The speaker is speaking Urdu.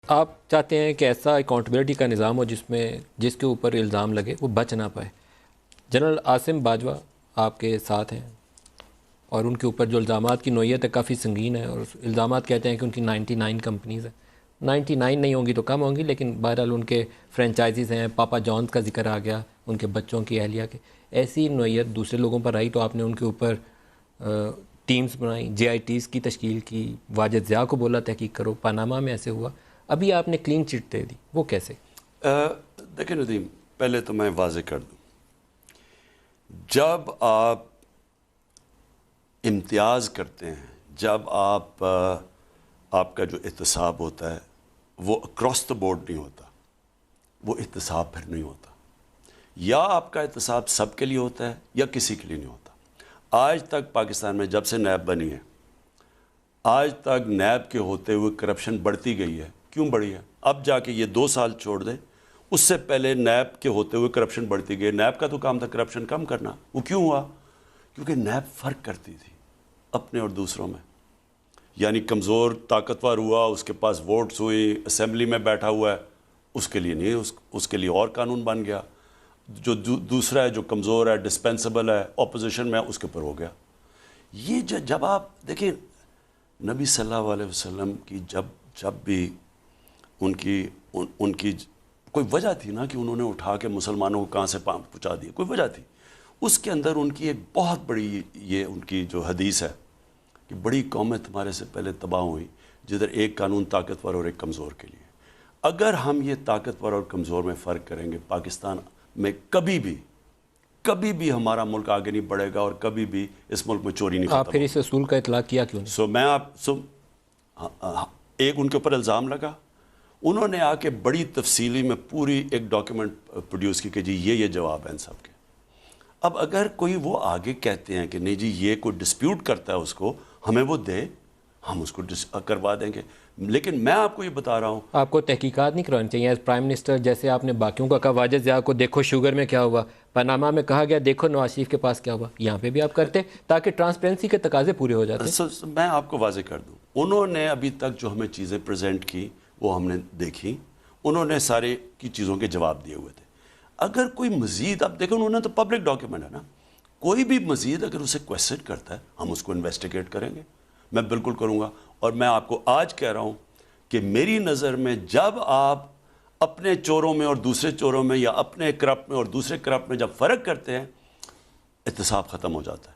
آپ چاہتے ہیں کہ ایسا اکاؤنٹیبلٹی کا نظام ہو جس کے اوپر الزام لگے وہ بچ نہ پائے. جنرل عاصم باجوہ آپ کے ساتھ ہیں اور ان کے اوپر جو الزامات کی نوعیت ہے کافی سنگین ہے، اور الزامات کہتے ہیں کہ ان کی 99 کمپنیز ہیں. 99 نہیں ہوں گی تو کم ہوں گی، لیکن بہرحال ان کے فرینچائزیز ہیں. پاپا جانز کا ذکر آ گیا، ان کے بچوں کی، اہلیہ کے. ایسی نوعیت دوسرے لوگوں پر آئی تو آپ نے ان کے اوپر ٹیمز بنائیں، جے آئی ٹیز کی تشکیل کی، واجد ضیاء کو بولا تحقیق کرو. پاناما میں ایسے ہوا، ابھی آپ نے کلین چٹ دے دی، وہ کیسے؟ دیکھیں ندیم، پہلے تو میں واضح کر دوں، جب آپ امتیاز کرتے ہیں، جب آپ کا جو احتساب ہوتا ہے وہ اکراس دا بورڈ نہیں ہوتا، وہ احتساب پھر نہیں ہوتا. یا آپ کا احتساب سب کے لیے ہوتا ہے یا کسی کے لیے نہیں ہوتا. آج تک پاکستان میں جب سے نیب بنی ہے، آج تک نیب کے ہوتے ہوئے کرپشن بڑھتی گئی ہے. کیوں بڑھی ہے؟ اب جا کے یہ 2 سال چھوڑ دیں، اس سے پہلے نیب کے ہوتے ہوئے کرپشن بڑھتی گئی. نیب کا تو کام تھا کرپشن کم کرنا. وہ کیوں ہوا؟ کیونکہ نیب فرق کرتی تھی اپنے اور دوسروں میں. یعنی کمزور طاقتور ہوا، اس کے پاس ووٹس ہوئی، اسمبلی میں بیٹھا ہوا ہے، اس کے لیے نہیں، اس کے لیے اور قانون بن گیا. جو دوسرا ہے جو کمزور ہے، ڈسپینسبل ہے، اپوزیشن میں، اس کے اوپر ہو گیا. یہ جب آپ دیکھیں نبی صلی اللہ علیہ وسلم کی جب بھی ان کی کوئی وجہ تھی نا کہ انہوں نے اٹھا کے مسلمانوں کو کہاں سے پہنچا دیا، کوئی وجہ تھی. اس کے اندر ان کی ایک بہت بڑی یہ ان کی جو حدیث ہے کہ بڑی قومیں تمہارے سے پہلے تباہ ہوئی جدھر ایک قانون طاقتور اور ایک کمزور کے لیے. اگر ہم یہ طاقتور اور کمزور میں فرق کریں گے، پاکستان میں کبھی بھی ہمارا ملک آگے نہیں بڑھے گا، اور کبھی بھی اس ملک میں چوری نہیں ختم. آپ پھر اس اصول کا اطلاق کیا کیوں نہیں؟ ایک ان کے اوپر الزام لگا، انہوں نے آ کے بڑی تفصیلی میں پوری ایک ڈاکیومنٹ پروڈیوس کی کہ جی یہ جواب ہے ان سب کے. اب اگر کوئی وہ آگے کہتے ہیں کہ نہیں جی یہ کوئی ڈسپیوٹ کرتا ہے، اس کو ہمیں وہ دے، ہم اس کو کروا دیں گے. لیکن میں آپ کو یہ بتا رہا ہوں، آپ کو تحقیقات نہیں کرانی چاہیے ایز پرائم منسٹر؟ جیسے آپ نے باقیوں کا کہا، واجد ضیاء کو دیکھو شوگر میں کیا ہوا، پاناما میں کہا گیا دیکھو نواز شریف کے پاس کیا ہوا. یہاں پہ بھی آپ کرتے تاکہ ٹرانسپیرنسی کے تقاضے پورے ہو جاتے. میں آپ کو واضح کر دوں، انہوں نے ابھی تک جو ہمیں چیزیں پریزنٹ کی وہ ہم نے دیکھی، انہوں نے سارے کی چیزوں کے جواب دیے ہوئے تھے. اگر کوئی مزید، اب دیکھو انہوں نے تو پبلک ڈاکیومنٹ ہے نا، کوئی بھی مزید اگر اسے کویسچن کرتا ہے ہم اس کو انویسٹیگیٹ کریں گے. میں بالکل کروں گا. اور میں آپ کو آج کہہ رہا ہوں کہ میری نظر میں جب آپ اپنے چوروں میں اور دوسرے چوروں میں، یا اپنے کرپٹ میں اور دوسرے کرپٹ میں جب فرق کرتے ہیں، احتساب ختم ہو جاتا ہے.